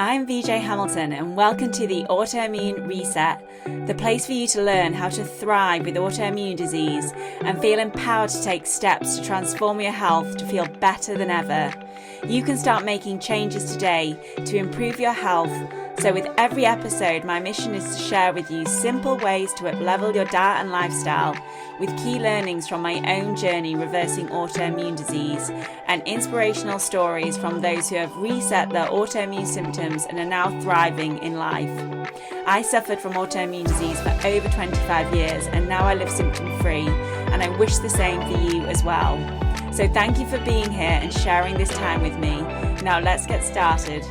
I'm VJ Hamilton and welcome to the Autoimmune Reset, the place for you to learn how to thrive with autoimmune disease and feel empowered to take steps to transform your health to feel better than ever. You can start making changes today to improve your health. So with every episode, my mission is to share with you simple ways to up-level your diet and lifestyle with key learnings from my own journey reversing autoimmune disease and inspirational stories from those who have reset their autoimmune symptoms and are now thriving in life. I suffered from autoimmune disease for over 25 years and now I live symptom-free, and I wish the same for you as well. So thank you for being here and sharing this time with me. Now let's get started.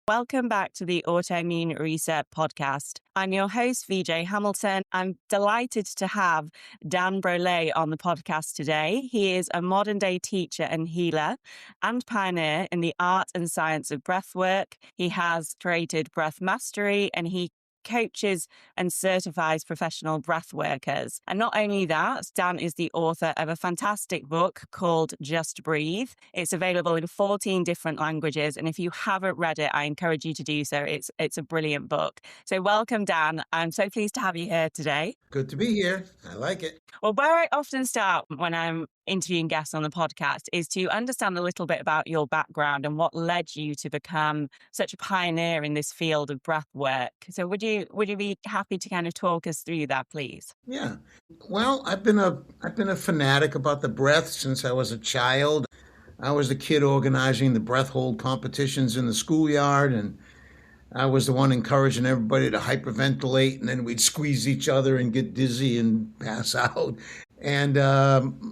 Welcome back to the Autoimmune Reset podcast. I'm your host, VJ Hamilton. I'm delighted to have Dan Brulé on the podcast today. He is a modern day teacher and healer and pioneer in the art and science of breathwork. He has created Breath Mastery and he coaches and certifies professional breath workers. And not only that, Dan is the author of a fantastic book called Just Breathe. It's available in 14 different languages. And if you haven't read it, I encourage you to do so. It's a brilliant book. So welcome, Dan. I'm so pleased to have you here today. Good to be here. I like it. Well, where I often start when I'm interviewing guests on the podcast is to understand a little bit about your background and what led you to become such a pioneer in this field of breath work. So would you be happy to kind of talk us through that, please? Yeah. Well, I've been a fanatic about the breath since I was a child. I was the kid organizing the breath hold competitions in the schoolyard, and I was the one encouraging everybody to hyperventilate, and then we'd squeeze each other and get dizzy and pass out. And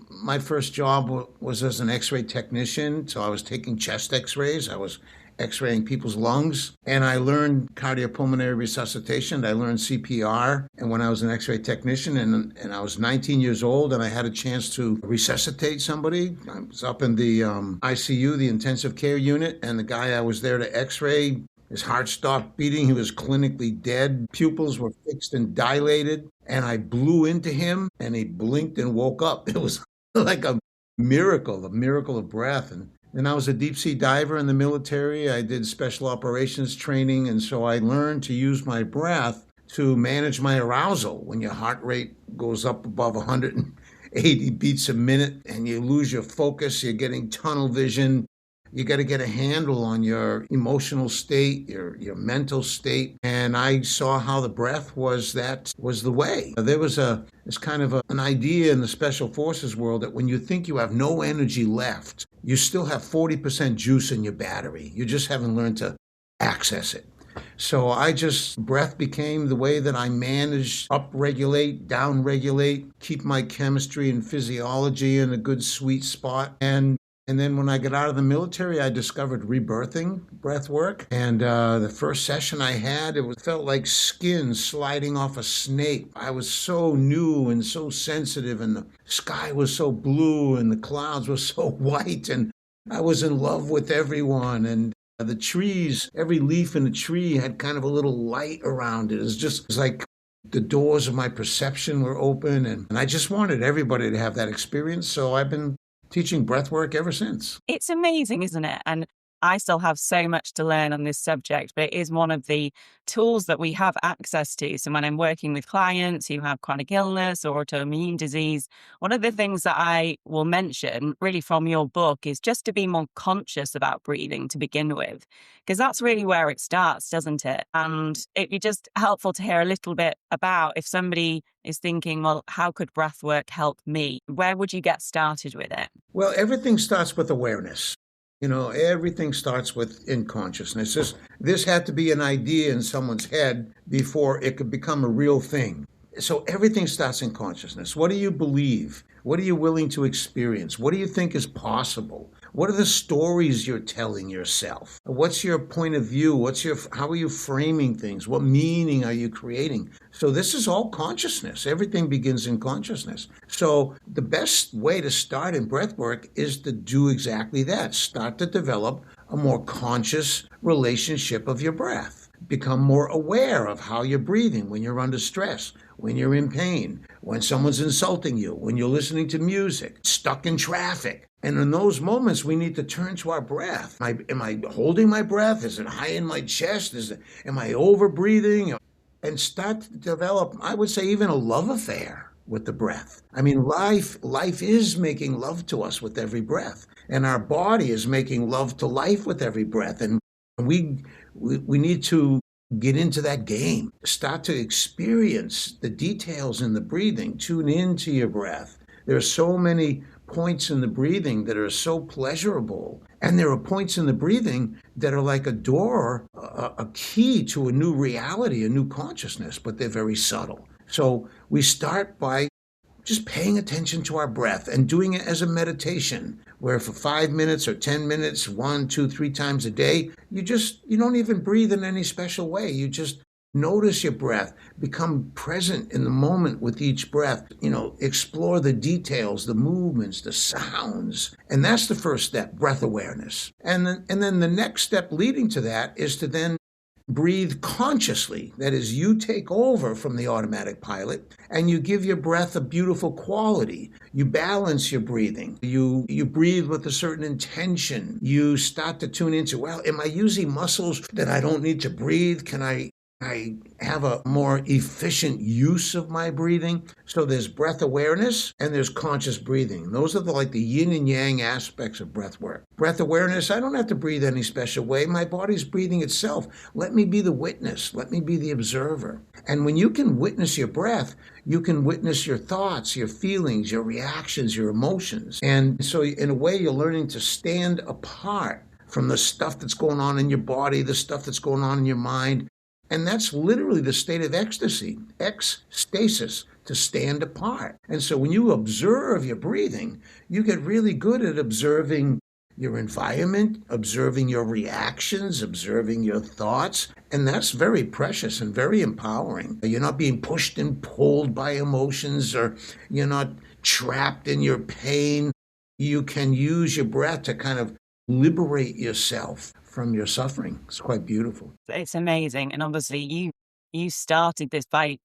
my first job was as an x-ray technician. So I was taking chest x-rays. I was x-raying people's lungs. And I learned cardiopulmonary resuscitation. I learned CPR. And when I was an x-ray technician, and I was 19 years old, and I had a chance to resuscitate somebody. I was up in the ICU, the intensive care unit, and the guy I was there to x-ray, his heart stopped beating. He was clinically dead. Pupils were fixed and dilated. And I blew into him, and he blinked and woke up. It was like a miracle of breath. And then I was a deep sea diver in the military. I did special operations training. And so I learned to use my breath to manage my arousal. When your heart rate goes up above 180 beats a minute and you lose your focus, you're getting tunnel vision. You got to get a handle on your emotional state, your mental state. And I saw how the breath was the way. There was an idea in the special forces world that when you think you have no energy left, you still have 40% juice in your battery. You just haven't learned to access it. So breath became the way that I managed upregulate, downregulate, keep my chemistry and physiology in a good sweet spot. And then when I got out of the military, I discovered rebirthing breath work. And the first session I had, felt like skin sliding off a snake. I was so new and so sensitive, and the sky was so blue and the clouds were so white, and I was in love with everyone. And the trees, every leaf in the tree had kind of a little light around it. It was like the doors of my perception were open, and I just wanted everybody to have that experience. So I've been teaching breathwork ever since. It's amazing, isn't it? And I still have so much to learn on this subject, but it is one of the tools that we have access to. So when I'm working with clients who have chronic illness or autoimmune disease, one of the things that I will mention really from your book is just to be more conscious about breathing to begin with, because that's really where it starts, doesn't it? And it'd be just helpful to hear a little bit about if somebody is thinking, well, how could breath work help me? Where would you get started with it? Well, everything starts with awareness. Everything starts in consciousness. This had to be an idea in someone's head before it could become a real thing. So everything starts in consciousness. What do you believe? What are you willing to experience? What do you think is possible? What are the stories you're telling yourself? What's your point of view? How are you framing things? What meaning are you creating? So this is all consciousness. Everything begins in consciousness. So the best way to start in breathwork is to do exactly that. Start to develop a more conscious relationship of your breath. become more aware of how you're breathing when you're under stress, when you're in pain, when someone's insulting you, when you're listening to music, stuck in traffic. And in those moments, we need to turn to our breath. Am I holding my breath? Is it high in my chest? Am I over breathing? And start to develop, I would say, even a love affair with the breath. I mean, life is making love to us with every breath, and our body is making love to life with every breath. And we need to get into that game. Start to experience the details in the breathing. Tune into your breath. There are so many points in the breathing that are so pleasurable. And there are points in the breathing that are like a door, a key to a new reality, a new consciousness, but they're very subtle. So we start by just paying attention to our breath and doing it as a meditation, where for 5 minutes or 10 minutes, 1, 2, 3 times a day, you don't even breathe in any special way. You just notice your breath, become present in the moment with each breath, explore the details, the movements, the sounds. And that's the first step, breath awareness. And then the next step leading to that is to then breathe consciously. That is, you take over from the automatic pilot and you give your breath a beautiful quality. You balance your breathing. You breathe with a certain intention. You start to tune into, well, am I using muscles that I don't need to breathe? Can I have a more efficient use of my breathing? So there's breath awareness and there's conscious breathing. Those are the yin and yang aspects of breath work. Breath awareness, I don't have to breathe any special way. My body's breathing itself. Let me be the witness. Let me be the observer. And when you can witness your breath, you can witness your thoughts, your feelings, your reactions, your emotions. And so in a way, you're learning to stand apart from the stuff that's going on in your body, the stuff that's going on in your mind. And that's literally the state of ecstasy, ecstasis, to stand apart. And so when you observe your breathing, you get really good at observing your environment, observing your reactions, observing your thoughts. And that's very precious and very empowering. You're not being pushed and pulled by emotions, or you're not trapped in your pain. You can use your breath to kind of liberate yourself from your suffering. It's quite beautiful. It's amazing. And obviously you started this by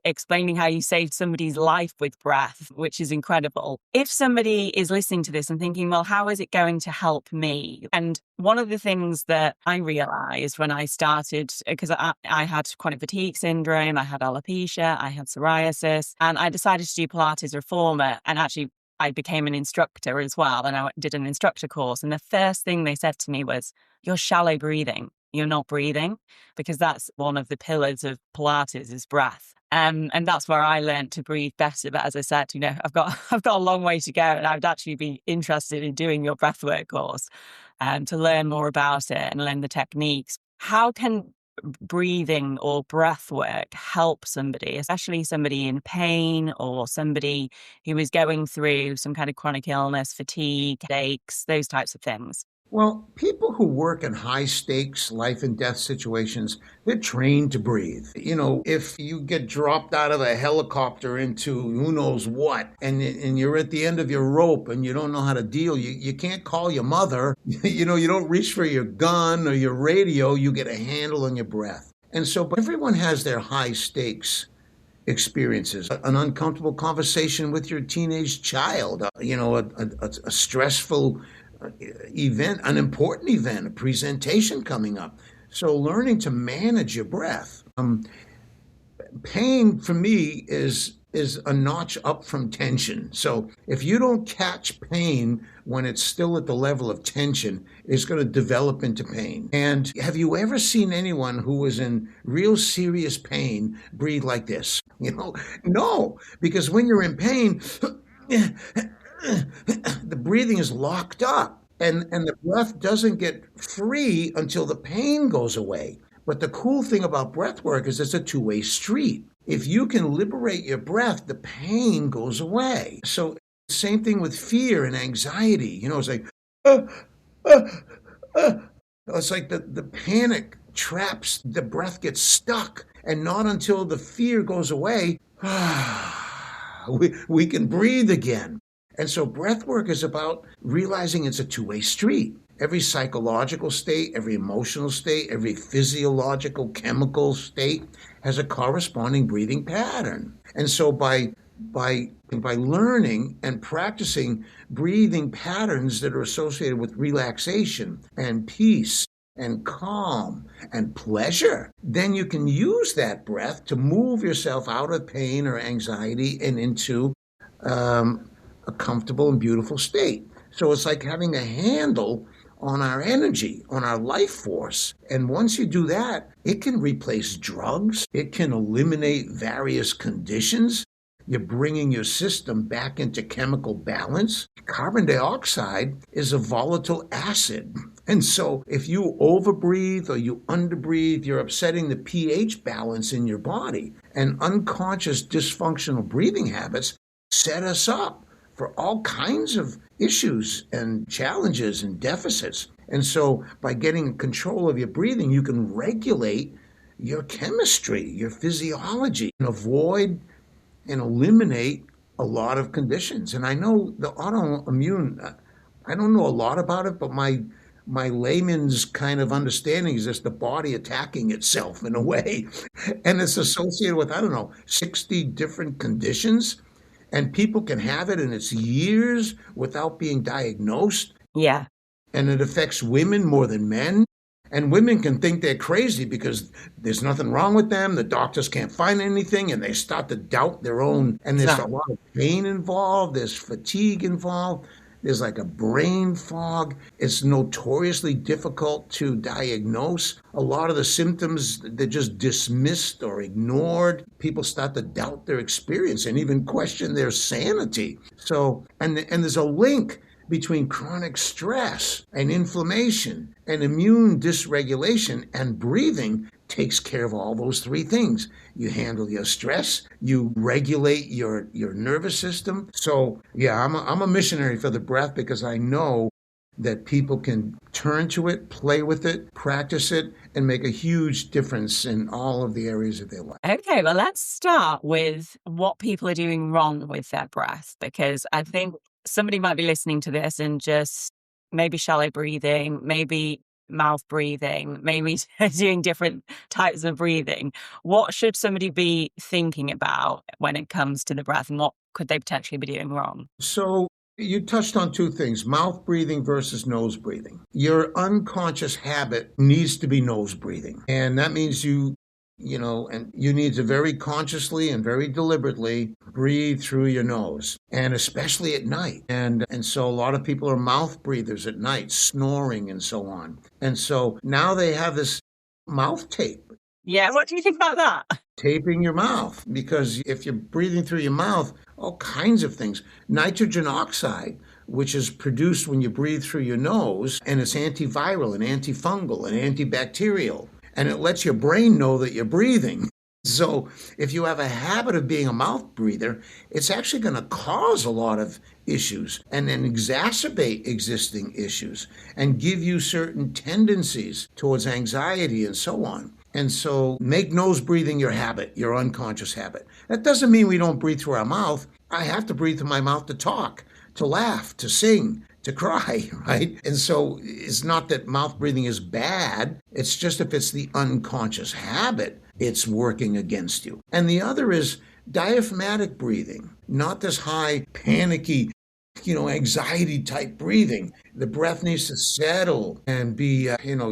explaining how you saved somebody's life with breath, which is incredible. If somebody is listening to this and thinking, well, how is it going to help me? And one of the things that I realized when I started, because I had chronic fatigue syndrome, I had alopecia, I had psoriasis, and I decided to do Pilates Reformer, and actually I became an instructor as well, and I did an instructor course. And the first thing they said to me was, you're shallow breathing. You're not breathing, because that's one of the pillars of Pilates is breath. And that's where I learned to breathe better. But as I said, I've got a long way to go, and I'd actually be interested in doing your breathwork course to learn more about it and learn the techniques. How can breathing or breath work help somebody, especially somebody in pain or somebody who is going through some kind of chronic illness, fatigue, headaches, those types of things? Well, people who work in high stakes life and death situations, they're trained to breathe. If you get dropped out of a helicopter into who knows what, and you're at the end of your rope and you don't know how to deal, you can't call your mother, you don't reach for your gun or your radio, you get a handle on your breath. And so, but everyone has their high stakes experiences, an uncomfortable conversation with your teenage child, a stressful event, an important event, a presentation coming up. So learning to manage your breath. Pain for me is a notch up from tension. So if you don't catch pain when it's still at the level of tension, it's going to develop into pain. And have you ever seen anyone who was in real serious pain breathe like this? No, because when you're in pain, the breathing is locked up, and the breath doesn't get free until the pain goes away. But the cool thing about breath work is it's a two-way street. If you can liberate your breath, the pain goes away. So same thing with fear and anxiety. It's like, it's like the panic traps, the breath gets stuck, and not until the fear goes away, we can breathe again. And so breath work is about realizing it's a two-way street. Every psychological state, every emotional state, every physiological chemical state has a corresponding breathing pattern. And so by learning and practicing breathing patterns that are associated with relaxation and peace and calm and pleasure, then you can use that breath to move yourself out of pain or anxiety and into a comfortable and beautiful state. So it's like having a handle on our energy, on our life force. And once you do that, it can replace drugs. It can eliminate various conditions. You're bringing your system back into chemical balance. Carbon dioxide is a volatile acid. And so if you overbreathe or you underbreathe, you're upsetting the pH balance in your body. And unconscious dysfunctional breathing habits set us up for all kinds of issues and challenges and deficits. And so by getting control of your breathing, you can regulate your chemistry, your physiology, and avoid and eliminate a lot of conditions. And I know the autoimmune, I don't know a lot about it, but my layman's kind of understanding is just the body attacking itself in a way. And it's associated with, 60 different conditions. And people can have it and it's years without being diagnosed. Yeah. And it affects women more than men. And women can think they're crazy because there's nothing wrong with them. The doctors can't find anything and they start to doubt their own. And there's a lot of pain involved. There's fatigue involved. There's like a brain fog. It's notoriously difficult to diagnose. A lot of the symptoms, they're just dismissed or ignored. People start to doubt their experience and even question their sanity. So, and there's a link between chronic stress and inflammation and immune dysregulation, and breathing takes care of all those three things. You handle your stress, you regulate your nervous system. So yeah, I'm a missionary for the breath because I know that people can turn to it, play with it, practice it, and make a huge difference in all of the areas of their life. Okay, well, let's start with what people are doing wrong with their breath, because I think somebody might be listening to this and just maybe shallow breathing, maybe mouth breathing, maybe doing different types of breathing. What should somebody be thinking about when it comes to the breath, and what could they potentially be doing wrong? So you touched on two things, mouth breathing versus nose breathing. Your unconscious habit needs to be nose breathing. And that means you need to very consciously and very deliberately breathe through your nose, and especially at night. And so a lot of people are mouth breathers at night, snoring and so on. And so now they have this mouth tape. Yeah, what do you think about that? Taping your mouth, because if you're breathing through your mouth, all kinds of things. Nitrogen oxide, which is produced when you breathe through your nose, and it's antiviral and antifungal and antibacterial. And it lets your brain know that you're breathing. So if you have a habit of being a mouth breather, it's actually going to cause a lot of issues and then exacerbate existing issues and give you certain tendencies towards anxiety and so on. And so make nose breathing your habit, your unconscious habit. That doesn't mean we don't breathe through our mouth. I have to breathe through my mouth to talk, to laugh, to sing, to cry, right? And so it's not that mouth breathing is bad. It's just if it's the unconscious habit, it's working against you. And the other is diaphragmatic breathing, not this high, panicky, anxiety type breathing. The breath needs to settle and be,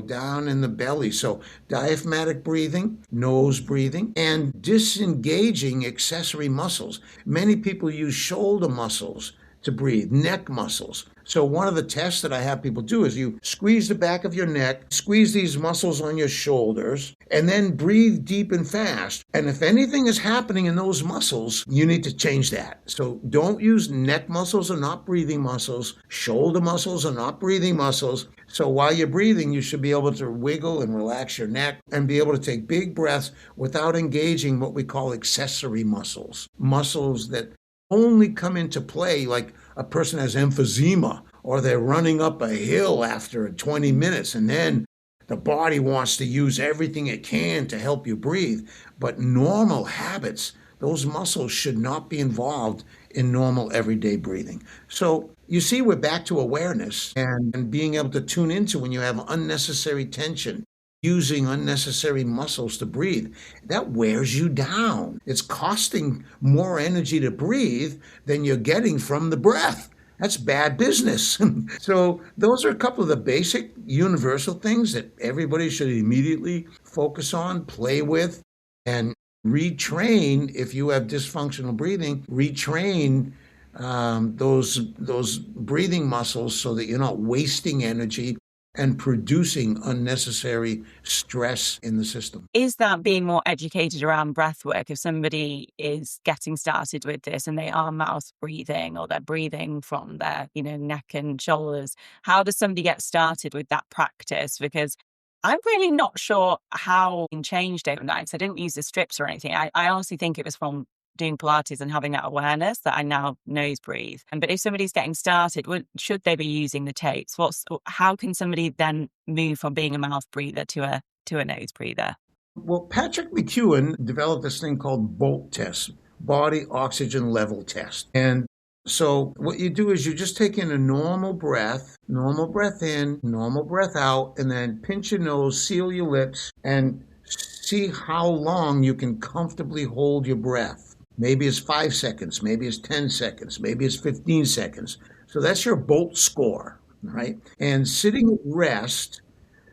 down in the belly. So diaphragmatic breathing, nose breathing, and disengaging accessory muscles. Many people use shoulder muscles to breathe, neck muscles. So one of the tests that I have people do is you squeeze the back of your neck, squeeze these muscles on your shoulders, and then breathe deep and fast. And if anything is happening in those muscles, you need to change that. So don't use neck muscles or not breathing muscles. Shoulder muscles are not breathing muscles. So while you're breathing, you should be able to wiggle and relax your neck and be able to take big breaths without engaging what we call accessory muscles. Muscles that only come into play like a person has emphysema or they're running up a hill after 20 minutes and then the body wants to use everything it can to help you breathe. But normal habits, those muscles should not be involved in normal everyday breathing. So you see, we're back to awareness and being able to tune into when you have unnecessary tension, using unnecessary muscles to breathe. That wears you down. It's costing more energy to breathe than you're getting from the breath. That's bad business. So those are a couple of the basic universal things that everybody should immediately focus on, play with, and retrain. If you have dysfunctional breathing, retrain those breathing muscles so that you're not wasting energy and producing unnecessary stress in the system. Is that being more educated around breath work? If somebody is getting started with this and they are mouth breathing or they're breathing from their, neck and shoulders, how does somebody get started with that practice? Because I'm really not sure how it changed overnight. So I didn't use the strips or anything. I honestly think it was from doing Pilates and having that awareness that I now nose breathe. But if somebody's getting started, should they be using the tapes? How can somebody then move from being a mouth breather to a nose breather? Well, Patrick McEwen developed this thing called BOLT test, body oxygen level test. And so what you do is you just take in a normal breath in, normal breath out, and then pinch your nose, seal your lips, and see how long you can comfortably hold your breath. Maybe it's 5 seconds, maybe it's 10 seconds, maybe it's 15 seconds. So that's your BOLT score, right? And sitting at rest,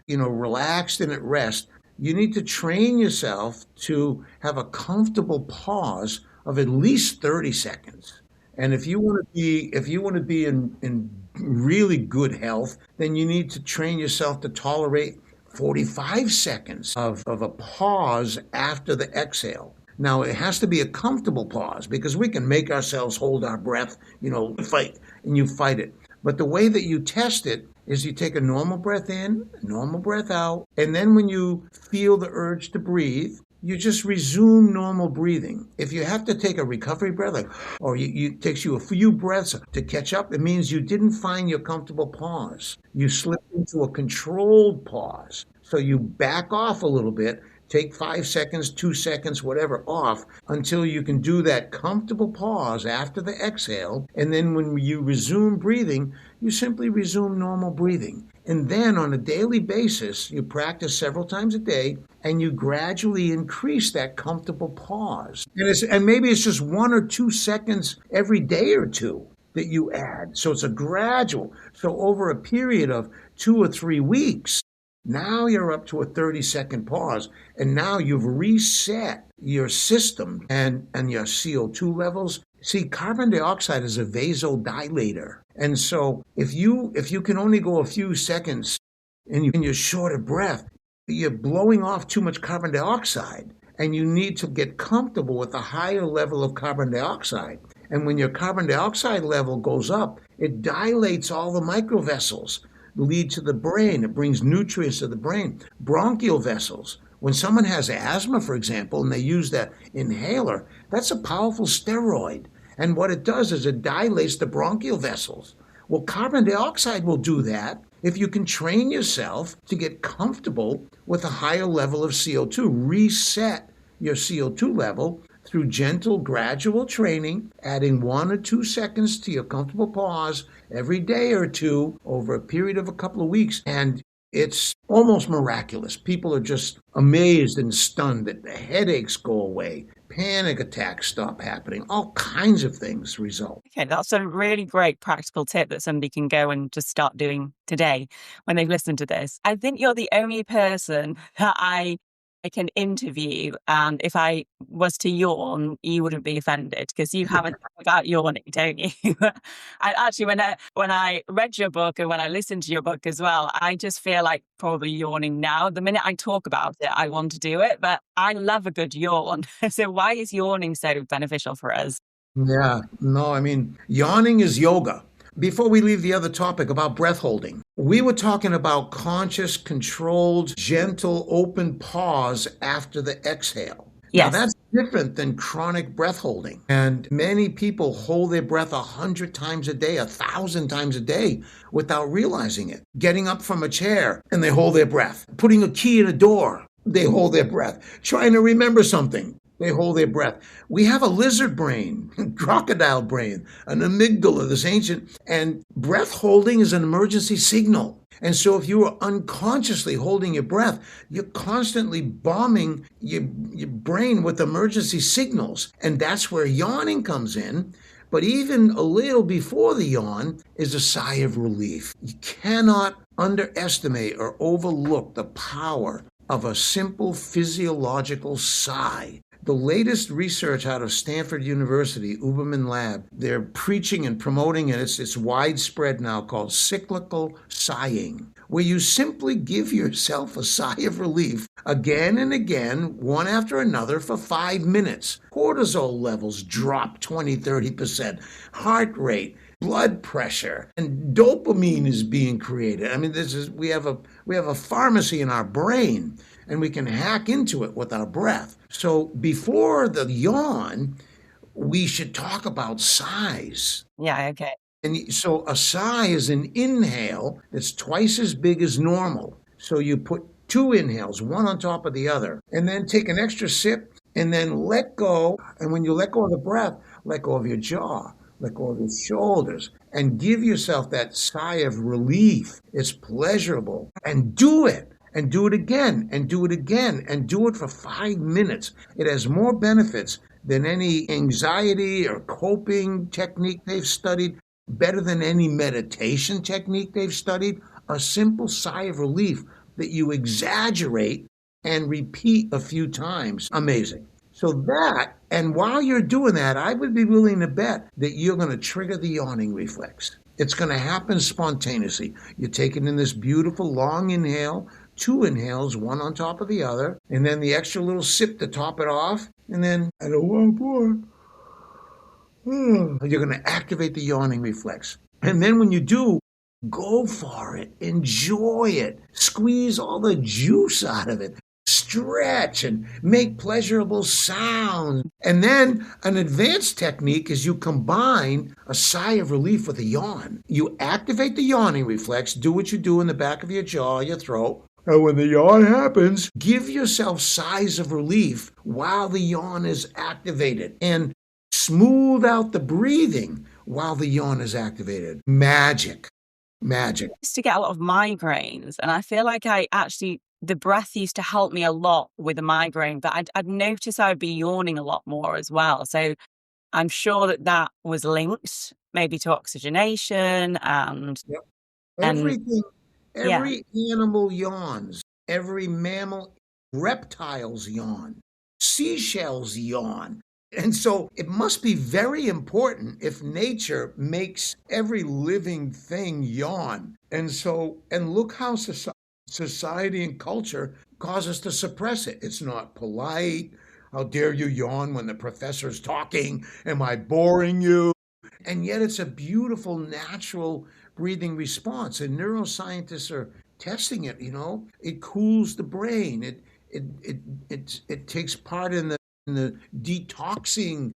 relaxed and at rest, you need to train yourself to have a comfortable pause of at least 30 seconds. And if you want to be in really good health, then you need to train yourself to tolerate 45 seconds of a pause after the exhale. Now, it has to be a comfortable pause because we can make ourselves hold our breath, fight it. But the way that you test it is you take a normal breath in, a normal breath out, and then when you feel the urge to breathe, you just resume normal breathing. If you have to take a recovery breath, it takes you a few breaths to catch up, it means you didn't find your comfortable pause. You slipped into a controlled pause. So you back off a little bit, take 5 seconds, 2 seconds, whatever, off until you can do that comfortable pause after the exhale. And then when you resume breathing, you simply resume normal breathing. And then on a daily basis, you practice several times a day and you gradually increase that comfortable pause. And maybe it's just 1 or 2 seconds every day or two that you add. So it's a gradual. So over a period of 2 or 3 weeks, now you're up to a 30-second pause, and now you've reset your system and your CO2 levels. See, carbon dioxide is a vasodilator. And so if you can only go a few seconds and you're short of breath, you're blowing off too much carbon dioxide, and you need to get comfortable with a higher level of carbon dioxide. And when your carbon dioxide level goes up, it dilates all the microvessels, lead to the brain. It brings nutrients to the brain. Bronchial vessels. When someone has asthma, for example, and they use that inhaler, that's a powerful steroid. And what it does is it dilates the bronchial vessels. Well, carbon dioxide will do that if you can train yourself to get comfortable with a higher level of CO2. Reset your CO2 level through gentle, gradual training, adding 1 or 2 seconds to your comfortable pause every day or two over a period of a couple of weeks. And it's almost miraculous. People are just amazed and stunned that the headaches go away. Panic attacks stop happening. All kinds of things result. Okay, that's a really great practical tip that somebody can go and just start doing today when they've listened to this. I think you're the only person that I can interview, and if I was to yawn, you wouldn't be offended because you haven't about yawning, don't you? And actually, when I read your book and when I listened to your book as well, I just feel like probably yawning now. The minute I talk about it, I want to do it, but I love a good yawn. So why is yawning so beneficial for us? Yeah, no, yawning is yoga. Before we leave the other topic about breath holding, we were talking about conscious, controlled, gentle, open pause after the exhale. Yes. Now that's different than chronic breath holding. And many people hold their breath 100 times a day, 1,000 times a day without realizing it. Getting up from a chair and they hold their breath. Putting a key in a door, they hold their breath. Trying to remember something, They hold their breath. We have a lizard brain, crocodile brain, an amygdala, this ancient, and breath holding is an emergency signal. And so if you are unconsciously holding your breath, you're constantly bombing your brain with emergency signals. And that's where yawning comes in. But even a little before the yawn is a sigh of relief. You cannot underestimate or overlook the power of a simple physiological sigh. The latest research out of Stanford University, Uberman Lab, they're preaching and promoting it. It's widespread now, called cyclical sighing, where you simply give yourself a sigh of relief again and again, one after another, for 5 minutes. Cortisol levels drop 20-30%, heart rate, blood pressure, and dopamine is being created. I mean, we have a pharmacy in our brain, and we can hack into it with our breath. So before the yawn, we should talk about sighs. Yeah, okay. And so a sigh is an inhale that's twice as big as normal. So you put 2 inhales, one on top of the other, and then take an extra sip and then let go. And when you let go of the breath, let go of your jaw, let go of your shoulders, and give yourself that sigh of relief. It's pleasurable. And do it. And do it again, and do it again, and do it for 5 minutes. It has more benefits than any anxiety or coping technique they've studied, better than any meditation technique they've studied. A simple sigh of relief that you exaggerate and repeat a few times. Amazing. So that, and while you're doing that, I would be willing to bet that you're going to trigger the yawning reflex. It's going to happen spontaneously. You're taking in this beautiful long inhale, 2 inhales, one on top of the other, and then the extra little sip to top it off, and then, I don't want more. You're going to activate the yawning reflex. And then when you do, go for it. Enjoy it. Squeeze all the juice out of it. Stretch and make pleasurable sounds. And then an advanced technique is you combine a sigh of relief with a yawn. You activate the yawning reflex, do what you do in the back of your jaw, your throat. And when the yawn happens, give yourself sighs of relief while the yawn is activated. And smooth out the breathing while the yawn is activated. Magic. Magic. I used to get a lot of migraines, and I feel like the breath used to help me a lot with a migraine, but I'd notice I would be yawning a lot more as well. So I'm sure that was linked maybe to oxygenation and Yep. and Everything, yeah. every animal yawns. Every mammal, reptiles yawn. Seashells yawn. And so it must be very important if nature makes every living thing yawn. And look how society and culture cause us to suppress it. It's not polite. How dare you yawn when the professor's talking? Am I boring you? And yet it's a beautiful, natural breathing response. And neuroscientists are testing it, It cools the brain. It takes part in the detoxing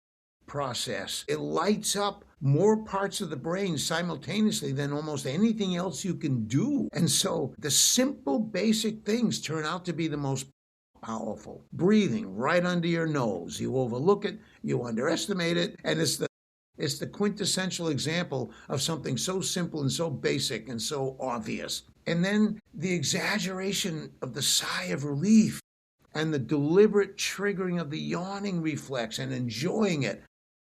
process. It lights up more parts of the brain simultaneously than almost anything else you can do. And so the simple, basic things turn out to be the most powerful. Breathing right under your nose. You overlook it, you underestimate it, and it's the quintessential example of something so simple and so basic and so obvious. And then the exaggeration of the sigh of relief and the deliberate triggering of the yawning reflex and enjoying it.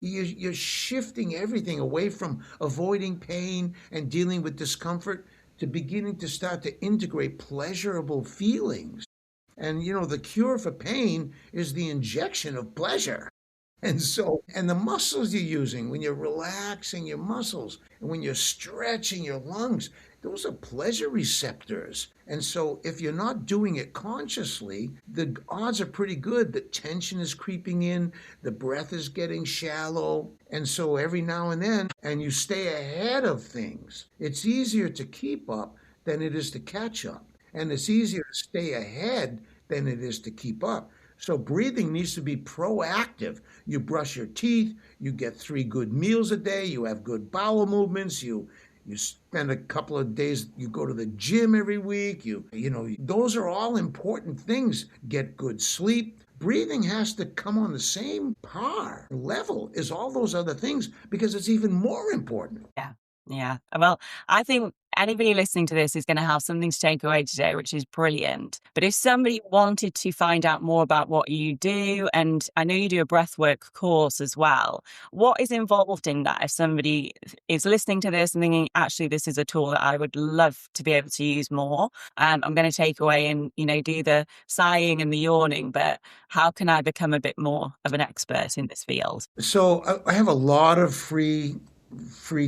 You're shifting everything away from avoiding pain and dealing with discomfort to beginning to start to integrate pleasurable feelings. And, the cure for pain is the injection of pleasure. And the muscles you're using when you're relaxing your muscles and when you're stretching your lungs, those are pleasure receptors. And so if you're not doing it consciously, the odds are pretty good that tension is creeping in, the breath is getting shallow. And so every now and then, and you stay ahead of things, it's easier to keep up than it is to catch up. And it's easier to stay ahead than it is to keep up. So breathing needs to be proactive. You brush your teeth, you get 3 good meals a day, you have good bowel movements, you spend a couple of days, you go to the gym every week, those are all important things. Get good sleep, breathing has to come on the same par level as all those other things because it's even more important. Yeah. Yeah. Well, I think anybody listening to this is going to have something to take away today, which is brilliant. But if somebody wanted to find out more about what you do, and I know you do a breathwork course as well, what is involved in that? If somebody is listening to this and thinking, actually, this is a tool that I would love to be able to use more, I'm going to take away and, do the sighing and the yawning, but how can I become a bit more of an expert in this field? So I have a lot of free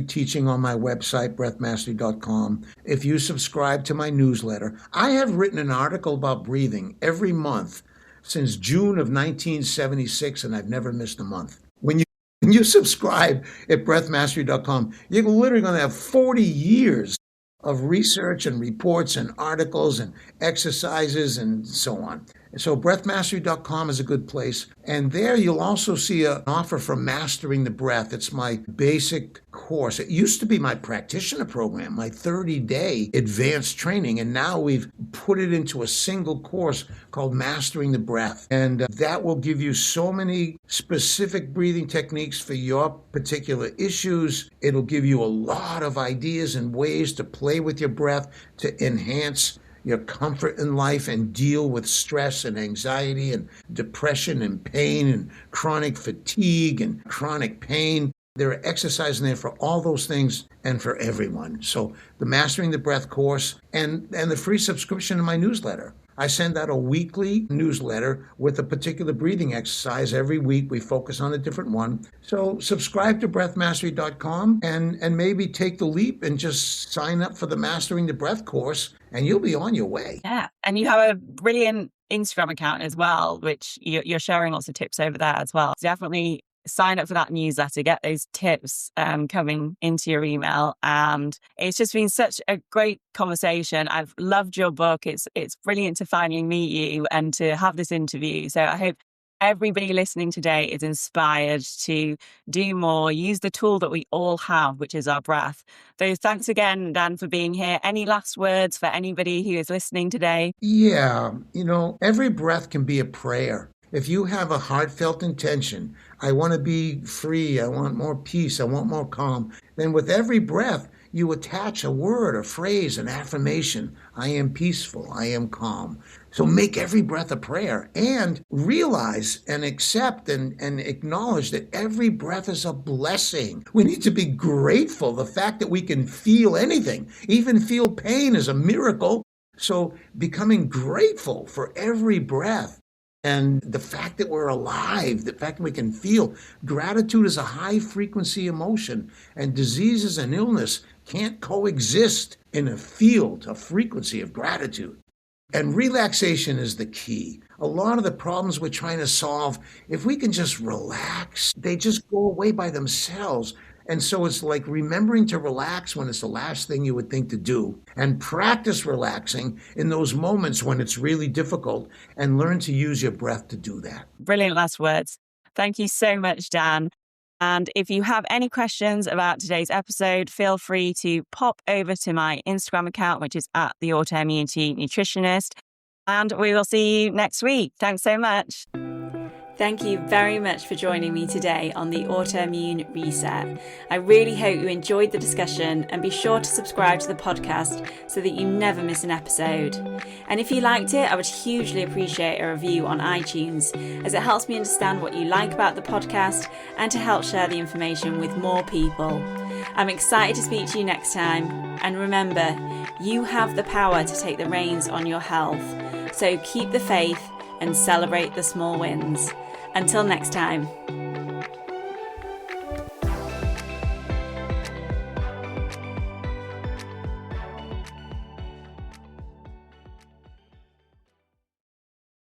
teaching on my website, breathmastery.com. If you subscribe to my newsletter, I have written an article about breathing every month since June of 1976, and I've never missed a month. When you subscribe at breathmastery.com, you're literally going to have 40 years of research and reports and articles and exercises and so on. So breathmastery.com is a good place. And there you'll also see an offer for Mastering the Breath. It's my basic course. It used to be my practitioner program, my 30-day advanced training. And now we've put it into a single course called Mastering the Breath. And that will give you so many specific breathing techniques for your particular issues. It'll give you a lot of ideas and ways to play with your breath to enhance your comfort in life and deal with stress and anxiety and depression and pain and chronic fatigue and chronic pain. There are exercises in there for all those things and for everyone. So the Mastering the Breath course and the free subscription to my newsletter. I send out a weekly newsletter with a particular breathing exercise. Every week we focus on a different one. So subscribe to breathmastery.com and maybe take the leap and just sign up for the Mastering the Breath course and you'll be on your way. Yeah. And you have a brilliant Instagram account as well, which you're sharing lots of tips over there as well. So definitely sign up for that newsletter, get those tips coming into your email. And it's just been such a great conversation. I've loved your book. It's brilliant to finally meet you and to have this interview. So I hope everybody listening today is inspired to do more, use the tool that we all have, which is our breath. So thanks again, Dan, for being here. Any last words for anybody who is listening today? Yeah, every breath can be a prayer. If you have a heartfelt intention, I want to be free, I want more peace, I want more calm, then with every breath, you attach a word, a phrase, an affirmation. I am peaceful, I am calm. So make every breath a prayer and realize and accept and acknowledge that every breath is a blessing. We need to be grateful. The fact that we can feel anything, even feel pain, is a miracle. So becoming grateful for every breath. And the fact that we're alive, the fact that we can feel. Gratitude is a high-frequency emotion, and diseases and illness can't coexist in a field, a frequency of gratitude. And relaxation is the key. A lot of the problems we're trying to solve, if we can just relax, they just go away by themselves. And so it's like remembering to relax when it's the last thing you would think to do, and practice relaxing in those moments when it's really difficult, and learn to use your breath to do that. Brilliant last words. Thank you so much, Dan. And if you have any questions about today's episode, feel free to pop over to my Instagram account, which is at the Autoimmunity Nutritionist. And we will see you next week. Thanks so much. Thank you very much for joining me today on the Autoimmune Reset. I really hope you enjoyed the discussion, and be sure to subscribe to the podcast so that you never miss an episode. And if you liked it, I would hugely appreciate a review on iTunes, as it helps me understand what you like about the podcast and to help share the information with more people. I'm excited to speak to you next time. And remember, you have the power to take the reins on your health. So keep the faith and celebrate the small wins. Until next time.